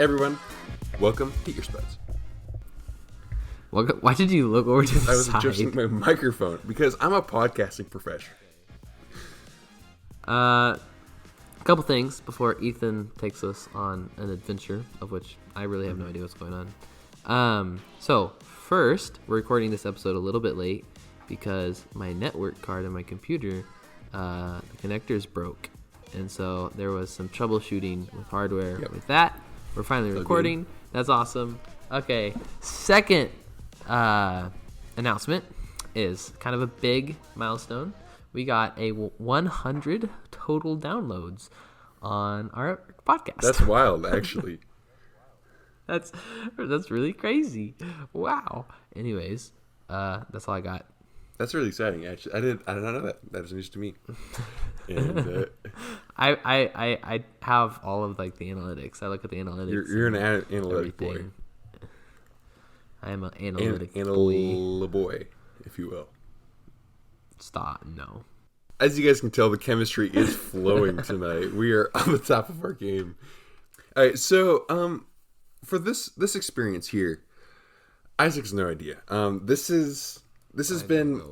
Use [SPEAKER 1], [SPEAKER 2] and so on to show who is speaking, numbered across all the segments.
[SPEAKER 1] Everyone, welcome to Earspuds.
[SPEAKER 2] Why did you look over to the
[SPEAKER 1] I was
[SPEAKER 2] side?
[SPEAKER 1] adjusting my microphone because I'm a podcasting professional.
[SPEAKER 2] A couple things before Ethan takes us on an adventure, of which I really have no idea what's going on. So first, we're recording this episode a little bit late because my network card on my computer, the connectors broke. And so there was some troubleshooting with hardware with that. We're finally recording. That's awesome. Okay, second announcement is kind of a big milestone. We got a 100 total downloads on our podcast.
[SPEAKER 1] That's wild, actually.
[SPEAKER 2] That's really crazy. Wow. Anyways, that's all I got.
[SPEAKER 1] That's really exciting, actually. I did not know that. That is news to me. And
[SPEAKER 2] I have all of like the analytics. I look at the analytics.
[SPEAKER 1] You're an analytic boy.
[SPEAKER 2] Everything. I am an analytic boy,
[SPEAKER 1] if you will.
[SPEAKER 2] Stop. No.
[SPEAKER 1] As you guys can tell, the chemistry is flowing tonight. We are on the top of our game. All right, so for this experience here, Isaac's no idea. This has been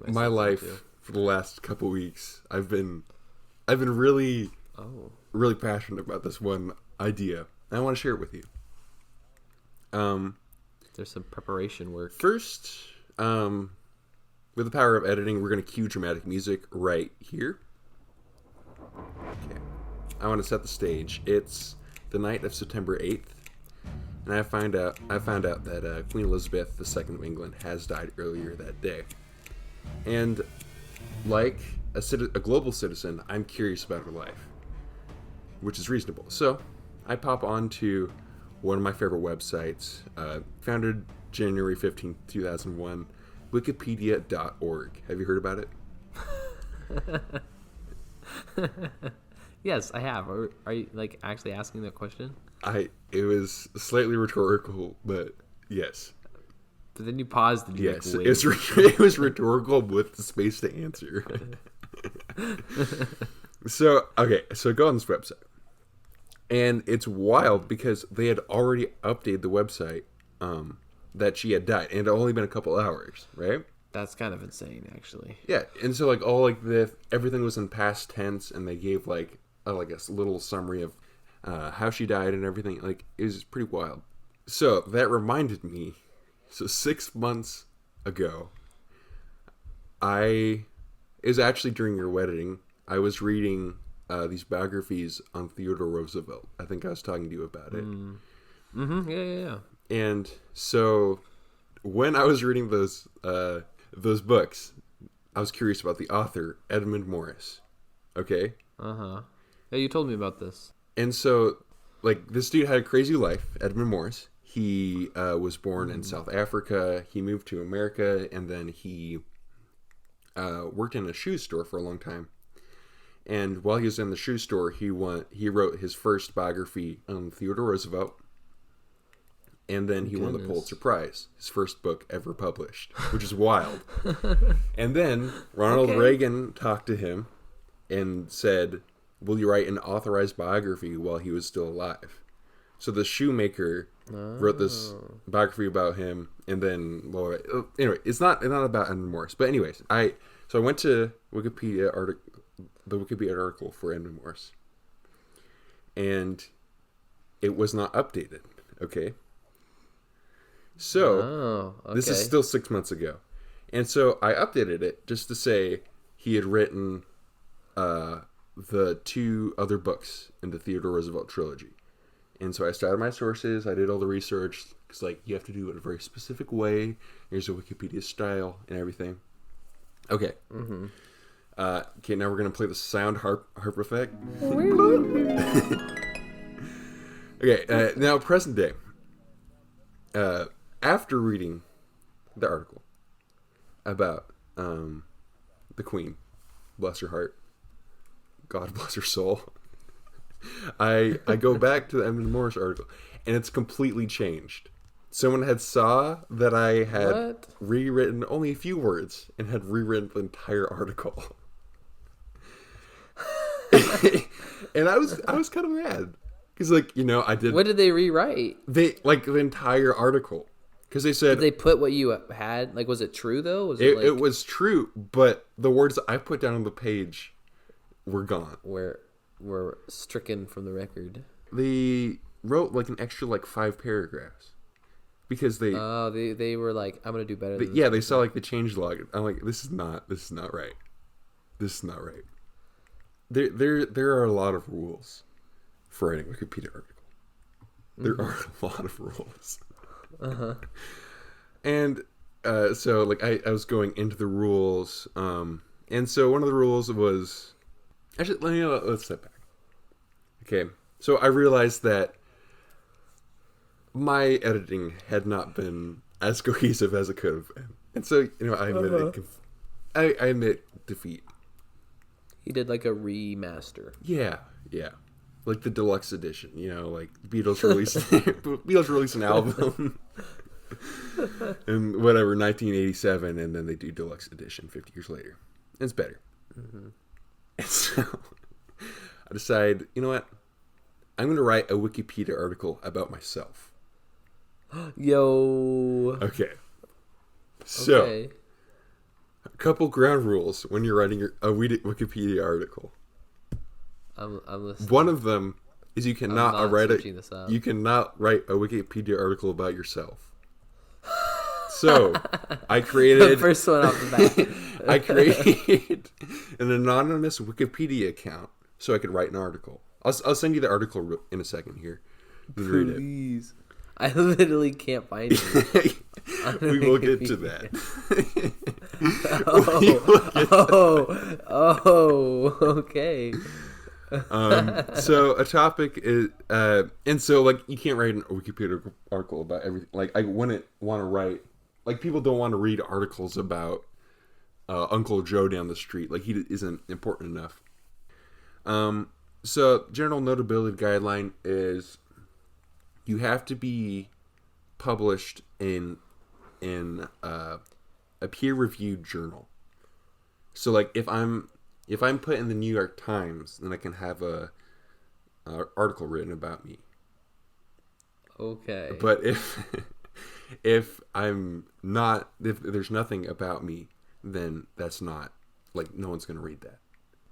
[SPEAKER 1] my life for the last couple weeks. I've been really passionate about this one idea. And I want to share it with you.
[SPEAKER 2] There's some preparation work.
[SPEAKER 1] First, with the power of editing, we're going to cue dramatic music right here. Okay. I want to set the stage. It's the night of September 8th, and I found out that Queen Elizabeth II of England has died earlier that day. And like a global citizen, I'm curious about her life, which is reasonable. So I pop onto one of my favorite websites, founded January 15th, 2001, Wikipedia.org. Have you heard about it?
[SPEAKER 2] Yes, I have. Are you like actually asking that question?
[SPEAKER 1] It was slightly rhetorical, but yes.
[SPEAKER 2] But then you paused and you
[SPEAKER 1] yes, it was rhetorical with the space to answer. So go on this website. And it's wild because they had already updated the website that she had died, and it had only been a couple hours, right?
[SPEAKER 2] That's kind of insane, actually.
[SPEAKER 1] Yeah, and so everything was in past tense, and they gave a little summary of how she died and everything. Like, it was pretty wild. So that reminded me. So 6 months ago, it was actually during your wedding. I was reading these biographies on Theodore Roosevelt. I think I was talking to you about it.
[SPEAKER 2] Mm-hmm. Yeah.
[SPEAKER 1] And so when I was reading those books, I was curious about the author, Edmund Morris. Okay?
[SPEAKER 2] Uh-huh. Yeah, you told me about this.
[SPEAKER 1] And so, this dude had a crazy life, Edmund Morris. He was born in South Africa. He moved to America, and then he worked in a shoe store for a long time. And while he was in the shoe store, he wrote his first biography on Theodore Roosevelt. And then he won the Pulitzer Prize, his first book ever published, which is wild. And then Ronald Reagan talked to him and said, "Will you write an authorized biography?" while he was still alive. So the shoemaker wrote this biography about him, and then, anyway, it's not about Edmund Morris. But anyways, I went to the Wikipedia article for Edmund Morris, and it was not updated. Okay. So this is still 6 months ago, and so I updated it just to say he had written the two other books in the Theodore Roosevelt trilogy. And so I started my sources. I did all the research because you have to do it in a very specific way. Here's a Wikipedia style and everything. Okay. Mm-hmm. Okay, now we're going to play the sound harp effect. Okay, now present day. After reading the article about the Queen, bless her heart, God bless her soul, I go back to the Edmund Morris article, and it's completely changed. Someone had saw that I had rewritten only a few words and had rewritten the entire article. And I was kind of mad He's like, you know, I did.
[SPEAKER 2] What did they rewrite?
[SPEAKER 1] They like the entire article because they said
[SPEAKER 2] Did they put what you had? Like, was it true though? Was
[SPEAKER 1] it was true, but the words I put down on the page were gone.
[SPEAKER 2] Were stricken from the record?
[SPEAKER 1] They wrote like an extra like 5 paragraphs because they
[SPEAKER 2] they were like, I'm gonna do better. Than
[SPEAKER 1] yeah, they saw like the change log. I'm like, this is not right. This is not right. There are a lot of rules for writing a Wikipedia article. There are a lot of rules. And so like I was going into the rules, and so one of the rules was actually let's step back. Okay, so I realized that my editing had not been as cohesive as it could have been, and so you know I admit I admit defeat.
[SPEAKER 2] He did like a remaster.
[SPEAKER 1] Yeah, like the deluxe edition. You know, like Beatles release an album. And whatever, 1987, and then they do deluxe edition 50 years later. It's better. And so I decide, you know what? I'm going to write a Wikipedia article about myself.
[SPEAKER 2] Yo.
[SPEAKER 1] Okay. So, a couple ground rules when you're writing a Wikipedia article.
[SPEAKER 2] I'm listening.
[SPEAKER 1] One of them is you cannot write a Wikipedia article about yourself. So, I created...
[SPEAKER 2] the first one off the bat.
[SPEAKER 1] I created an anonymous Wikipedia account so I could write an article. I'll send you the article in a second here.
[SPEAKER 2] Please. I literally can't find it.
[SPEAKER 1] We will get to that.
[SPEAKER 2] Okay.
[SPEAKER 1] So a topic is, and so like you can't write a Wikipedia article about everything. Like I wouldn't want to write, like people don't want to read articles about Uncle Joe down the street. Like he isn't important enough. So general notability guideline is you have to be published in a peer-reviewed journal. So like if I'm put in the New York Times, then I can have a article written about me.
[SPEAKER 2] Okay.
[SPEAKER 1] But if there's nothing about me, then that's not, like, no one's going to read that.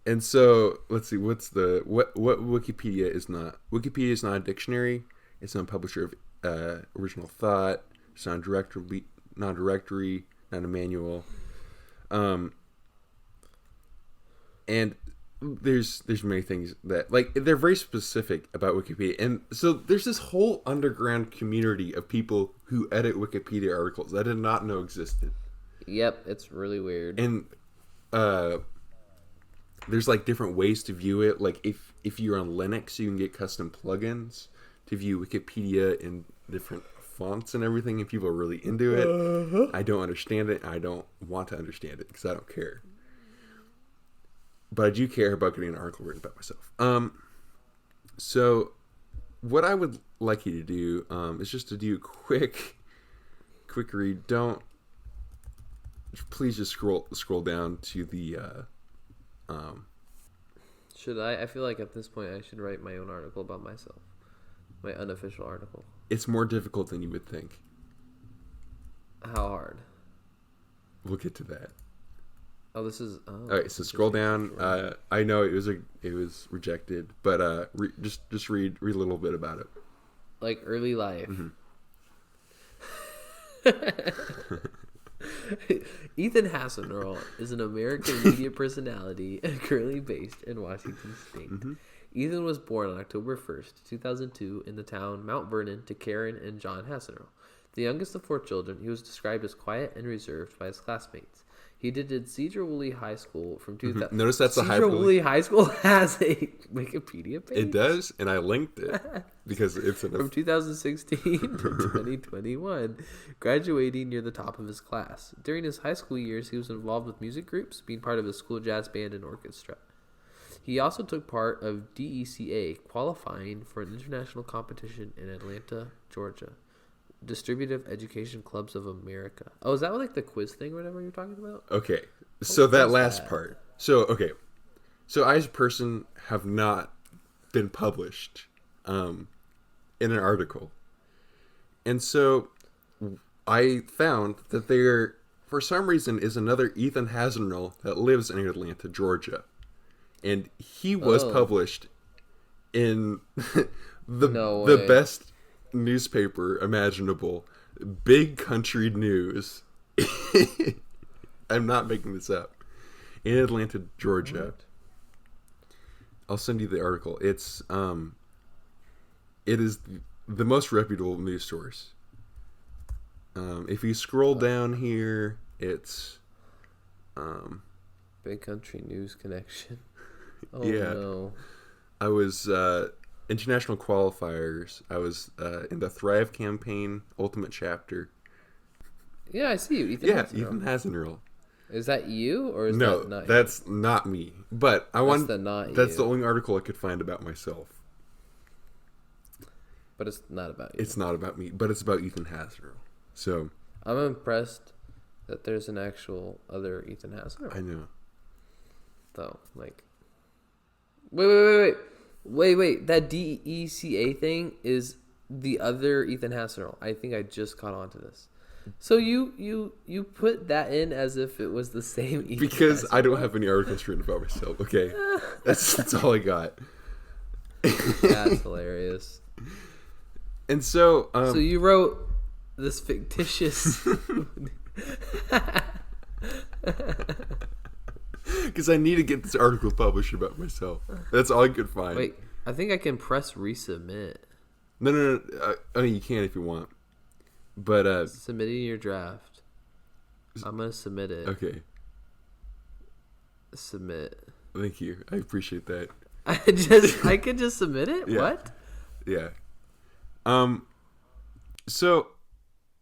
[SPEAKER 1] And so let's see, what Wikipedia is not. Wikipedia is not a dictionary. It's not a publisher of original thought. It's not a directory, not a manual. And there's many things that, like, they're very specific about Wikipedia. And so there's this whole underground community of people who edit Wikipedia articles that I did not know existed.
[SPEAKER 2] Yep, it's really weird.
[SPEAKER 1] And there's like different ways to view it. Like if you're on Linux, you can get custom plugins to view Wikipedia in different fonts and everything, and people are really into it. I don't understand it. I don't want to understand it because I don't care. But I do care about getting an article written about myself. So what I would like you to do is just to do a quick read. Please just scroll down to the
[SPEAKER 2] Should I feel like at this point I should write my own article about myself. My unofficial article.
[SPEAKER 1] It's more difficult than you would think.
[SPEAKER 2] How hard?
[SPEAKER 1] We'll get to that.
[SPEAKER 2] Oh, this is. Oh,
[SPEAKER 1] all right, so scroll down. I know it was rejected, but just read a little bit about it.
[SPEAKER 2] Like early life. Ethan Hasselnerl is an American media personality currently based in Washington State. Ethan was born on October 1st, 2002 in the town Mount Vernon to Karen and John Hasselnerl. The youngest of 4 children, he was described as quiet and reserved by his classmates. He attended Cedar Woolley High School from 2000.
[SPEAKER 1] Notice that's
[SPEAKER 2] Cedar Woolley High School has a Wikipedia page.
[SPEAKER 1] It does, and I linked it because it's
[SPEAKER 2] from 2016 to 2021, graduating near the top of his class. During his high school years, he was involved with music groups, being part of his school jazz band and orchestra. He also took part of DECA, qualifying for an international competition in Atlanta, Georgia. Distributive Education Clubs of America. Oh, is that like the quiz thing or whatever you're talking about?
[SPEAKER 1] Okay. So that last part. So, okay. So I, as a person, have not been published in an article. And so I found that there, for some reason, is another Ethan Hasenrell that lives in Atlanta, Georgia. And he was published in the best newspaper imaginable, Big Country News. I'm not making this up. In Atlanta, Georgia. What? I'll send you the article. It is the most reputable news source. If you scroll down here, it's
[SPEAKER 2] Big Country News Connection. Oh
[SPEAKER 1] yeah.
[SPEAKER 2] No.
[SPEAKER 1] I was international qualifiers. I was in the Thrive campaign ultimate chapter.
[SPEAKER 2] Yeah, I see you.
[SPEAKER 1] Ethan Hasenrell.
[SPEAKER 2] Is that you or is
[SPEAKER 1] no,
[SPEAKER 2] that not
[SPEAKER 1] that's
[SPEAKER 2] you?
[SPEAKER 1] not me. But that's the only article I could find about myself.
[SPEAKER 2] But it's not about you.
[SPEAKER 1] It's not about me, but it's about Ethan Hasenrell. So
[SPEAKER 2] I'm impressed that there's an actual other Ethan Hasenrell.
[SPEAKER 1] I know.
[SPEAKER 2] Though, like, wait. That DECA thing is the other Ethan Hasenrell. I think I just caught on to this. So you put that in as if it was the same Ethan
[SPEAKER 1] because
[SPEAKER 2] Hasenrell?
[SPEAKER 1] I don't have any articles written about myself. Okay, that's all I got.
[SPEAKER 2] That's hilarious.
[SPEAKER 1] And so,
[SPEAKER 2] so you wrote this fictitious.
[SPEAKER 1] Because I need to get this article published about myself. That's all I could find.
[SPEAKER 2] Wait, I think I can press resubmit.
[SPEAKER 1] No. I mean, you can if you want. But
[SPEAKER 2] submitting your draft. I'm gonna submit it.
[SPEAKER 1] Okay.
[SPEAKER 2] Submit.
[SPEAKER 1] Thank you. I appreciate that.
[SPEAKER 2] I could just submit it?
[SPEAKER 1] Yeah.
[SPEAKER 2] What?
[SPEAKER 1] Yeah. So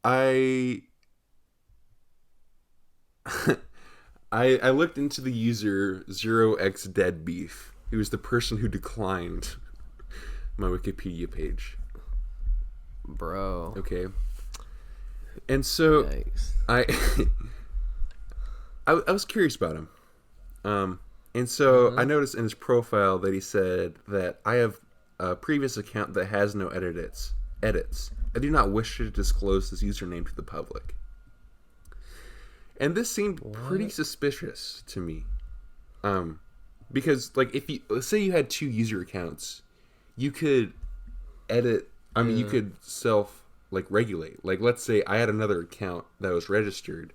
[SPEAKER 1] I looked into the user 0xdeadbeef, who was the person who declined my Wikipedia page.
[SPEAKER 2] Bro.
[SPEAKER 1] Okay. And so
[SPEAKER 2] Yikes.
[SPEAKER 1] I was curious about him. And so I noticed in his profile that he said that I have a previous account that has no edits. I do not wish to disclose this username to the public. And this seemed pretty suspicious to me. Because, like, if you, let's say you had two user accounts, you could edit, you could regulate. Like, let's say I had another account that was registered.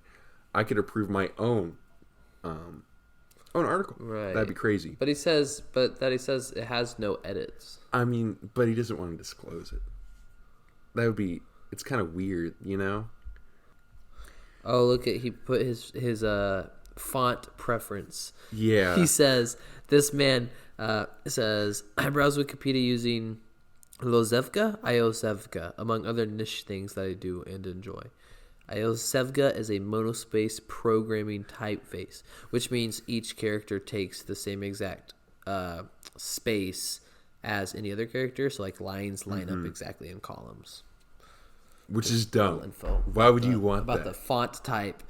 [SPEAKER 1] I could approve my own article.
[SPEAKER 2] Right.
[SPEAKER 1] That'd be crazy.
[SPEAKER 2] But he says it has no edits.
[SPEAKER 1] But he doesn't want to disclose it. It's kind of weird, you know?
[SPEAKER 2] Oh, look at, he put his font preference.
[SPEAKER 1] Yeah.
[SPEAKER 2] He says, this man says, I browse Wikipedia using Iosevka, among other niche things that I do and enjoy. Iosevka is a monospace programming typeface, which means each character takes the same exact space as any other character, so like lines line up exactly in columns.
[SPEAKER 1] Which is dumb.
[SPEAKER 2] Info
[SPEAKER 1] Why would you want
[SPEAKER 2] about
[SPEAKER 1] that?
[SPEAKER 2] the font type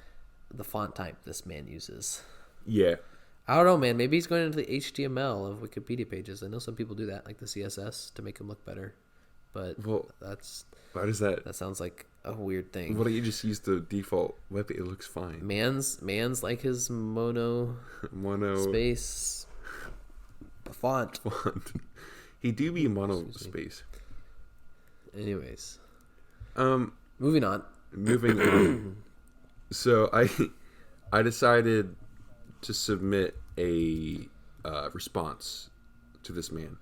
[SPEAKER 2] this man uses.
[SPEAKER 1] Yeah.
[SPEAKER 2] I don't know, man. Maybe he's going into the HTML of Wikipedia pages. I know some people do that, like the CSS, to make them look better. But
[SPEAKER 1] why does that?
[SPEAKER 2] That sounds like a weird thing.
[SPEAKER 1] Why don't you just use the default web? It looks fine.
[SPEAKER 2] Man's like his mono space font.
[SPEAKER 1] He do be mono space.
[SPEAKER 2] Anyways, moving on.
[SPEAKER 1] So I decided to submit a response to this man.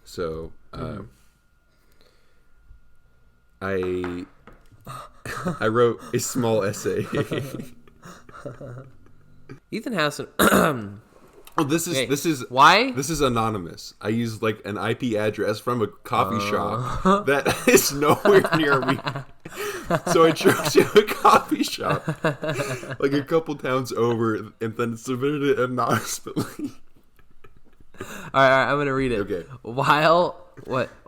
[SPEAKER 1] So I wrote a small essay.
[SPEAKER 2] Ethan Hasen.
[SPEAKER 1] Oh, this is
[SPEAKER 2] why?
[SPEAKER 1] This is anonymous. I used like an IP address from a coffee shop that is nowhere near me. So I drove to a coffee shop like a couple towns over and then submitted it anonymously.
[SPEAKER 2] All right, I'm going to read it.
[SPEAKER 1] Okay.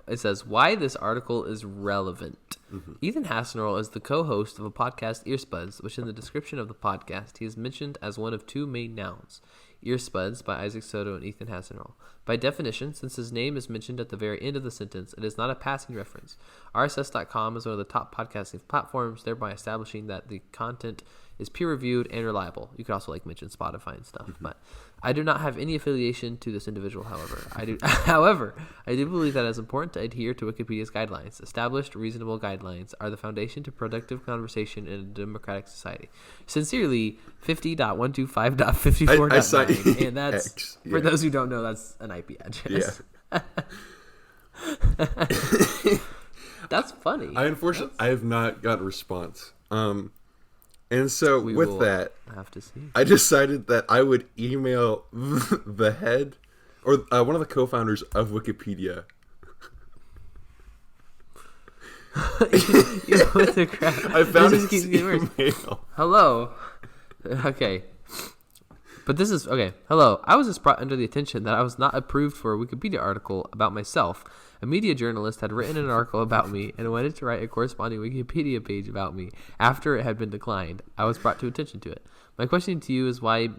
[SPEAKER 2] It says, why this article is relevant. Ethan Hasenrell is the co-host of a podcast, Earspuds, which in the description of the podcast, he is mentioned as one of two main nouns. Ear Spuds by Isaac Soto and Ethan Hassenroll. By definition, since his name is mentioned at the very end of the sentence, it is not a passing reference. RSS.com is one of the top podcasting platforms, thereby establishing that the content is peer-reviewed and reliable. You could also mention Spotify and stuff, but I do not have any affiliation to this individual. However, I do believe that it is important to adhere to Wikipedia's guidelines. Established, reasonable guidelines are the foundation to productive conversation in a democratic society. Sincerely, 50.125.54.9, and that's
[SPEAKER 1] X,
[SPEAKER 2] for those who don't know, that's an IP address.
[SPEAKER 1] Yeah.
[SPEAKER 2] That's funny.
[SPEAKER 1] I have not got a response. And so with that,
[SPEAKER 2] have to see.
[SPEAKER 1] I decided that I would email the head or one of the co-founders of Wikipedia.
[SPEAKER 2] What the crap?
[SPEAKER 1] I found
[SPEAKER 2] this
[SPEAKER 1] his
[SPEAKER 2] keeps getting worse.
[SPEAKER 1] email.
[SPEAKER 2] Hello. Okay. But this is okay. Hello. I was just brought under the attention that I was not approved for a Wikipedia article about myself. A media journalist had written an article about me and wanted to write a corresponding Wikipedia page about me after it had been declined. I was brought to attention to it. My question to you is why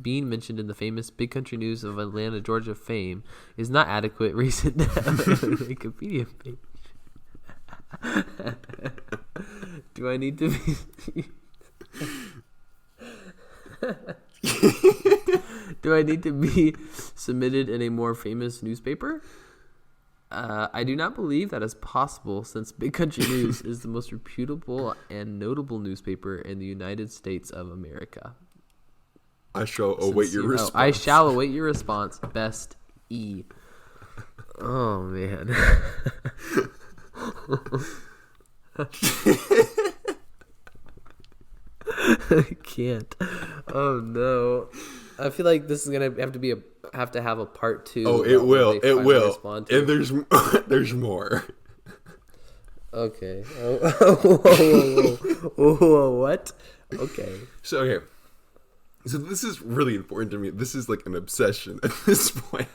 [SPEAKER 2] being mentioned in the famous Big Country News of Atlanta, Georgia fame is not adequate reason to have a Wikipedia page. Do I need to be... Do I need to be submitted in a more famous newspaper? I do not believe that is possible since Big Country News is the most reputable and notable newspaper in the United States of America.
[SPEAKER 1] I shall await your response.
[SPEAKER 2] I shall await your response. Best E. Oh, man. I can't. Oh, no. I feel like this is gonna have to have a part 2.
[SPEAKER 1] Oh, it will. It will. And there's more.
[SPEAKER 2] Okay. Whoa, what? Okay.
[SPEAKER 1] So this is really important to me. This is like an obsession at this point.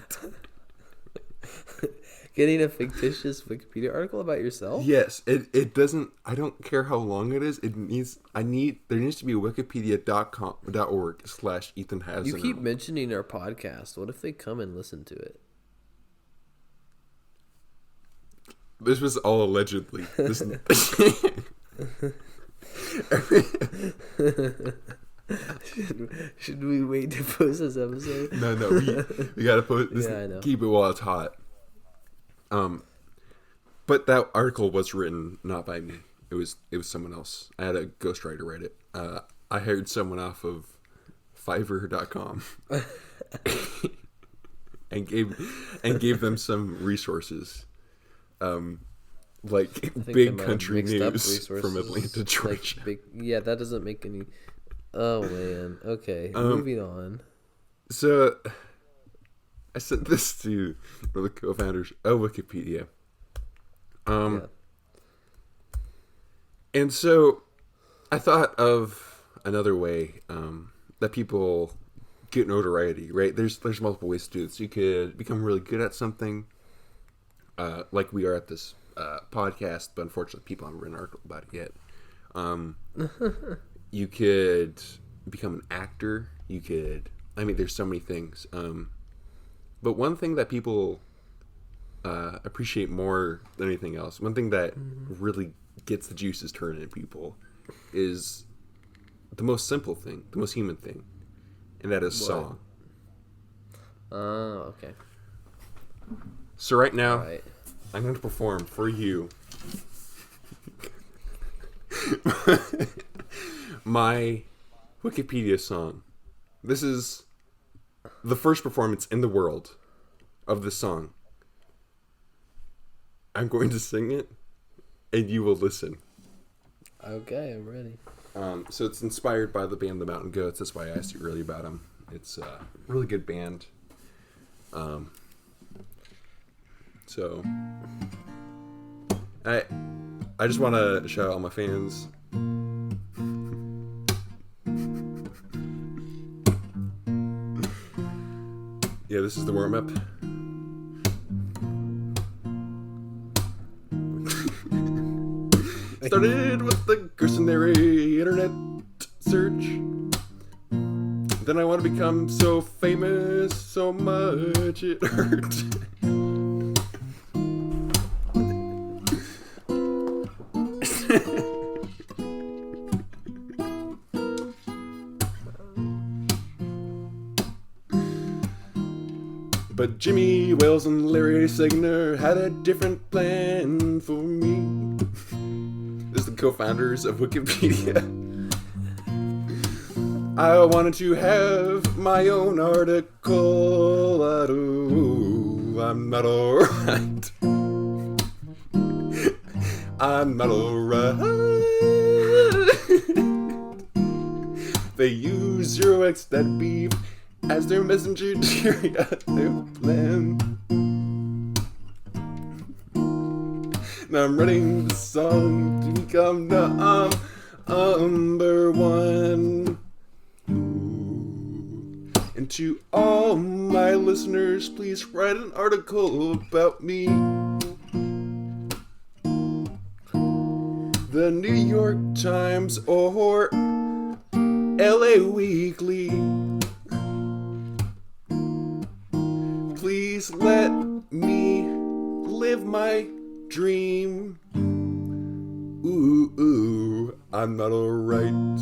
[SPEAKER 2] Getting a fictitious Wikipedia article about yourself?
[SPEAKER 1] Yes, it doesn't. I don't care how long it is. There needs to be a wikipedia.org/Ethan Hassenroll.
[SPEAKER 2] You keep mentioning our podcast. What if they come and listen to it?
[SPEAKER 1] This was all allegedly.
[SPEAKER 2] Should we wait to post this episode?
[SPEAKER 1] No, we gotta post this.
[SPEAKER 2] Yeah, I know.
[SPEAKER 1] Keep it while it's hot. But that article was written not by me. It was someone else. I had a ghostwriter write it. I hired someone off of Fiverr.com and gave them some resources, like Big Country News from Atlanta, Georgia.
[SPEAKER 2] That doesn't make any. Oh man. Okay, moving on.
[SPEAKER 1] So I sent this to one of the co-founders of Wikipedia. And so I thought of another way that people get notoriety, right? There's multiple ways to do this. You could become really good at something, like we are at this podcast, but unfortunately people haven't written an article about it yet. You could become an actor. There's so many things. But one thing that people appreciate more than anything else, one thing that really gets the juices turning in people, is the most simple thing, the most human thing, and that is song.
[SPEAKER 2] Oh, okay.
[SPEAKER 1] So right now, I'm going to perform for you my Wikipedia song. This is the first performance in the world of this song. I'm going to sing it, and you will listen.
[SPEAKER 2] Okay, I'm ready.
[SPEAKER 1] So it's inspired by the band The Mountain Goats. That's why I asked you earlier about them. It's a really good band. So I just want to shout out all my fans. Yeah, this is the warm-up. Started with the mercenary internet search. Then I want to become so famous, so much it hurt. But Jimmy Wales and Larry Segner had a different plan for me. This is the co-founders of Wikipedia. I wanted to have my own article. I'm not alright. I'm not alright. They use 0x dead beef as their messenger to carry out their plan. Now I'm writing the song to become the number one. And to all my listeners, please write an article about me. The New York Times or LA Weekly. Please let me live my dream. Ooh, I'm not alright.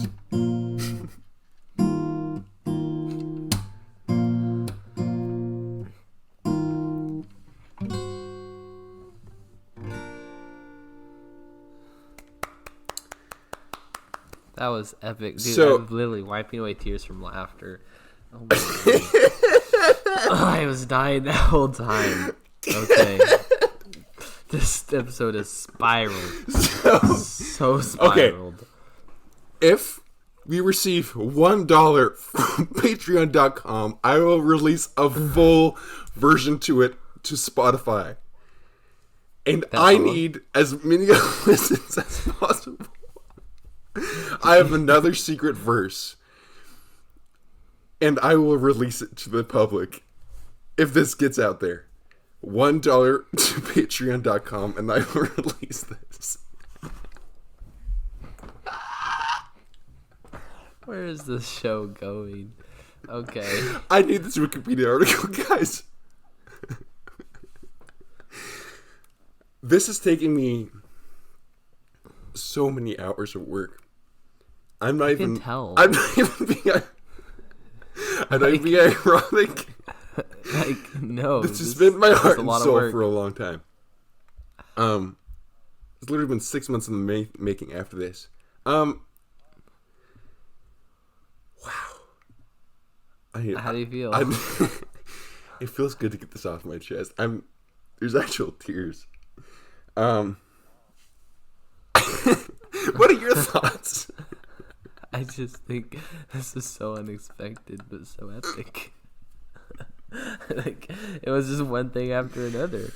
[SPEAKER 2] That was epic, dude.
[SPEAKER 1] So,
[SPEAKER 2] I'm literally wiping away tears from laughter. Oh my God. I was dying that whole time. Okay. This episode is spiraled. So spiraled.
[SPEAKER 1] Okay. If we receive $1 from patreon.com, I will release a full version to it to Spotify. And I need as many listens as possible. I have another secret verse. And I will release it to the public if this gets out there. $1 to patreon.com and I will release this.
[SPEAKER 2] Where is this show going? Okay.
[SPEAKER 1] I need this Wikipedia article, guys. This is taking me so many hours of work. I'm not even
[SPEAKER 2] tell.
[SPEAKER 1] I'm not even being ironic.
[SPEAKER 2] Like, no.
[SPEAKER 1] This has been my heart and soul
[SPEAKER 2] for
[SPEAKER 1] for a long time. It's literally been 6 months in the making after this. Wow.
[SPEAKER 2] How do you feel?
[SPEAKER 1] It feels good to get this off my chest. There's actual tears. What are your thoughts?
[SPEAKER 2] I just think this is so unexpected, but so epic. Like, it was just one thing after another.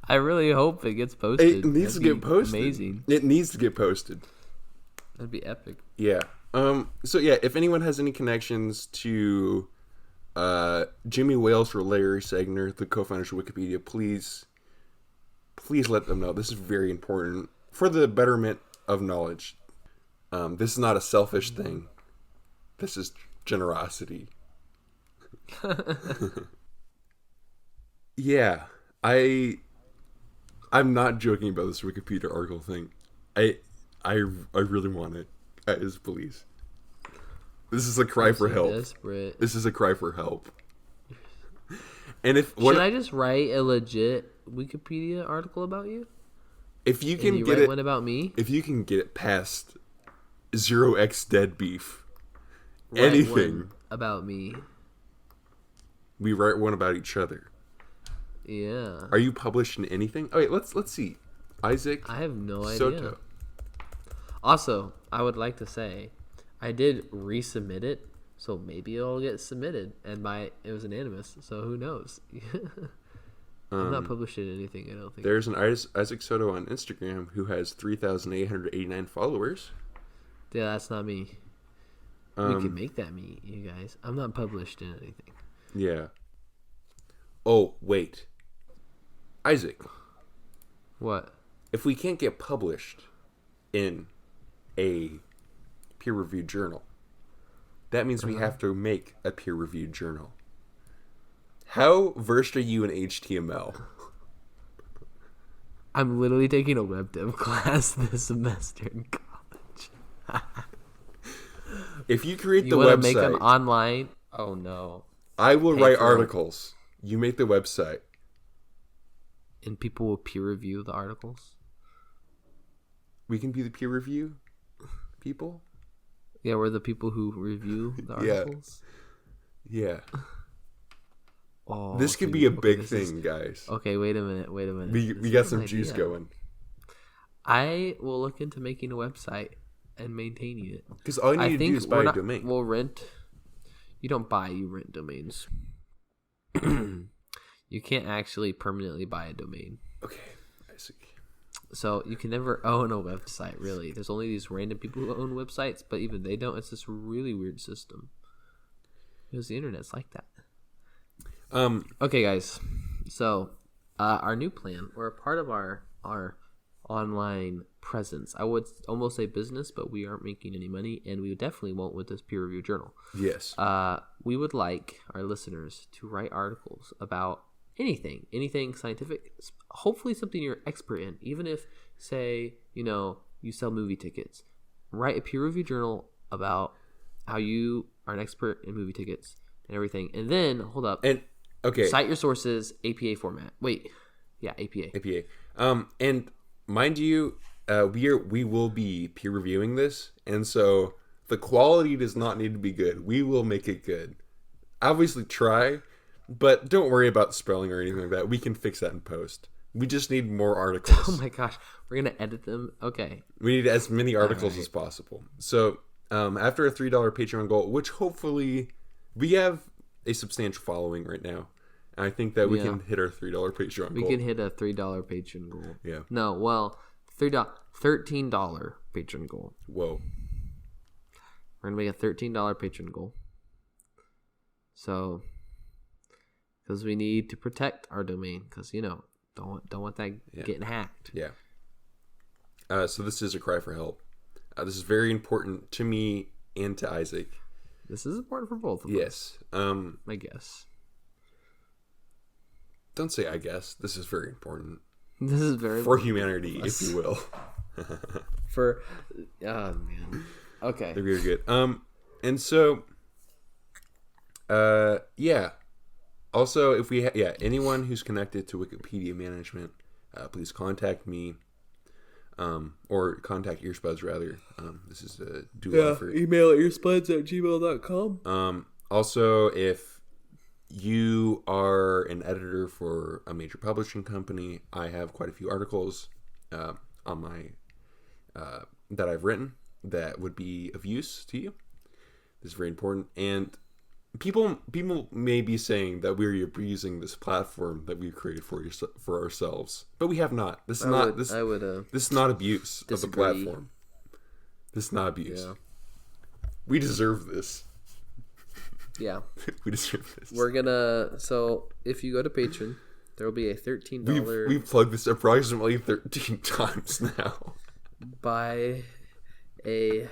[SPEAKER 2] I really hope it gets posted.
[SPEAKER 1] It needs to get posted.
[SPEAKER 2] Amazing.
[SPEAKER 1] It needs to get posted.
[SPEAKER 2] That'd be epic.
[SPEAKER 1] Yeah. So yeah, if anyone has any connections to Jimmy Wales or Larry Segner, the co-founders of Wikipedia, please let them know. This is very important for the betterment of knowledge. This is not a selfish thing. This is generosity. Yeah, I'm not joking about this Wikipedia article thing. I really want it. Guys, please. This is a cry for help.
[SPEAKER 2] Desperate.
[SPEAKER 1] This is a cry for help. And
[SPEAKER 2] should I just write a legit Wikipedia article about you?
[SPEAKER 1] If you can get it,
[SPEAKER 2] one about me.
[SPEAKER 1] If you can get it past 0x dead beef,
[SPEAKER 2] Write
[SPEAKER 1] anything
[SPEAKER 2] one about me.
[SPEAKER 1] We write one about each other.
[SPEAKER 2] Yeah.
[SPEAKER 1] Are you published in anything? Oh wait, let's see. Isaac.
[SPEAKER 2] I have no idea.
[SPEAKER 1] Soto.
[SPEAKER 2] Also, I would like to say, I did resubmit it, so maybe it'll get submitted. And it was anonymous, so who knows? I'm not published in anything, I don't think.
[SPEAKER 1] There's an Isaac Soto on Instagram who has 3,889 followers.
[SPEAKER 2] Yeah, that's not me. We can make that me, you guys. I'm not published in anything.
[SPEAKER 1] Yeah. Oh, wait. Isaac.
[SPEAKER 2] What?
[SPEAKER 1] If we can't get published in a peer-reviewed journal. That means we have to make a peer-reviewed journal. How versed are you in HTML?
[SPEAKER 2] I'm literally taking a web dev class this semester in college.
[SPEAKER 1] If you create the
[SPEAKER 2] You want to make
[SPEAKER 1] website,
[SPEAKER 2] an online? Oh no!
[SPEAKER 1] I will
[SPEAKER 2] Pay
[SPEAKER 1] write
[SPEAKER 2] for it.
[SPEAKER 1] articles. You make the website.
[SPEAKER 2] And people will peer review the articles.
[SPEAKER 1] We can be the peer review people.
[SPEAKER 2] Yeah, we're the people who review the
[SPEAKER 1] Yeah.
[SPEAKER 2] articles.
[SPEAKER 1] Yeah.
[SPEAKER 2] Oh,
[SPEAKER 1] This could
[SPEAKER 2] so
[SPEAKER 1] be
[SPEAKER 2] you-
[SPEAKER 1] a
[SPEAKER 2] okay,
[SPEAKER 1] big
[SPEAKER 2] this is-
[SPEAKER 1] thing, guys.
[SPEAKER 2] Okay, wait a minute.
[SPEAKER 1] We
[SPEAKER 2] This
[SPEAKER 1] got
[SPEAKER 2] is
[SPEAKER 1] some
[SPEAKER 2] an
[SPEAKER 1] juice
[SPEAKER 2] idea.
[SPEAKER 1] going.
[SPEAKER 2] I will look into making a website and maintaining it.
[SPEAKER 1] Because all you
[SPEAKER 2] I
[SPEAKER 1] need to
[SPEAKER 2] think
[SPEAKER 1] do is buy a domain.
[SPEAKER 2] We'll rent. You don't buy, you rent domains. You can't actually permanently buy a domain.
[SPEAKER 1] Okay, I see.
[SPEAKER 2] So you can never own a website, really. There's only these random people who own websites, but even they don't. It's this really weird system. Because the internet's like that. Okay, guys. So our new plan, or a part of our online presence. I would almost say business, but we aren't making any money, and we definitely won't with this peer review journal.
[SPEAKER 1] Yes.
[SPEAKER 2] We would like our listeners to write articles about anything scientific, hopefully something you're expert in. Even if, say, you sell movie tickets, write a peer review journal about how you are an expert in movie tickets and everything. And then, hold up.
[SPEAKER 1] And okay,
[SPEAKER 2] Cite your sources, APA format. Wait. Yeah, APA.
[SPEAKER 1] APA. And mind you, we will be peer reviewing this, and so the quality does not need to be good. We will make it good. Obviously, try, but don't worry about spelling or anything like that. We can fix that in post. We just need more articles.
[SPEAKER 2] Oh my gosh. We're going to edit them? Okay.
[SPEAKER 1] We need as many articles as possible. So after a $3 Patreon goal, which hopefully we have a substantial following right now. And I think that we can hit our $3 Patreon goal.
[SPEAKER 2] We can hit a $3 patron goal.
[SPEAKER 1] Yeah.
[SPEAKER 2] No, well, $13 patron goal.
[SPEAKER 1] Whoa.
[SPEAKER 2] We're going to make a $13 patron goal. So, because we need to protect our domain. Because, don't want that getting hacked.
[SPEAKER 1] Yeah. So this is a cry for help. This is very important to me and to Isaac.
[SPEAKER 2] This is important for both of us.
[SPEAKER 1] Yes.
[SPEAKER 2] I guess.
[SPEAKER 1] Don't say I guess. This is very important.
[SPEAKER 2] This is very
[SPEAKER 1] For humanity, if you will.
[SPEAKER 2] For, oh man. Okay.
[SPEAKER 1] They're really good. And so, yeah. Also, if we anyone who's connected to Wikipedia management, please contact me, or contact Earspuds rather. This is a dual effort.
[SPEAKER 2] Email at earspuds@gmail.com.
[SPEAKER 1] Also, if you are an editor for a major publishing company, I have quite a few articles on my that I've written that would be of use to you. This is very important, and people may be saying that we're abusing this platform that we've created for ourselves, but we have not. This is not abuse
[SPEAKER 2] disagree.
[SPEAKER 1] of the platform. This is not abuse.
[SPEAKER 2] Yeah.
[SPEAKER 1] We deserve this.
[SPEAKER 2] Yeah.
[SPEAKER 1] We deserve this.
[SPEAKER 2] We're gonna, so if you go to Patreon, there will be a $13
[SPEAKER 1] We've plugged this approximately 13 times now.
[SPEAKER 2] buy a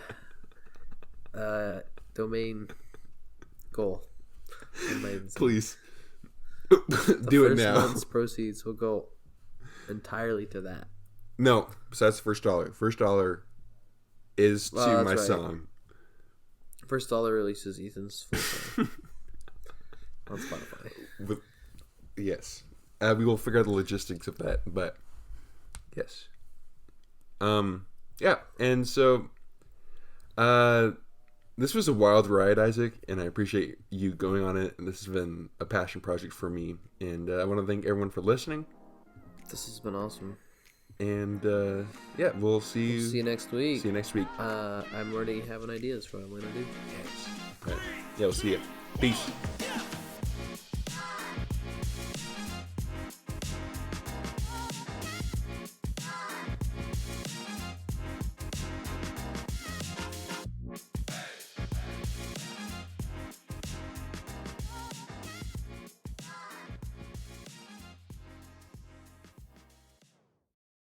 [SPEAKER 2] domain goal.
[SPEAKER 1] Please.
[SPEAKER 2] The
[SPEAKER 1] Do it
[SPEAKER 2] first
[SPEAKER 1] now.
[SPEAKER 2] month's proceeds will go entirely to that.
[SPEAKER 1] No, besides the first dollar. First dollar is to
[SPEAKER 2] Well, that's
[SPEAKER 1] my
[SPEAKER 2] right.
[SPEAKER 1] song.
[SPEAKER 2] First dollar releases Ethan's full song on Spotify.
[SPEAKER 1] Yes. We will figure out the logistics of that, but yes. Yeah, and so this was a wild ride, Isaac, and I appreciate you going on it. And this has been a passion project for me, and I want to thank everyone for listening.
[SPEAKER 2] This has been awesome.
[SPEAKER 1] And yeah, we'll see you.
[SPEAKER 2] See you next week.
[SPEAKER 1] See you next week.
[SPEAKER 2] I'm already having ideas for what I'm gonna do.
[SPEAKER 1] All right. Yeah, we'll see you. Peace.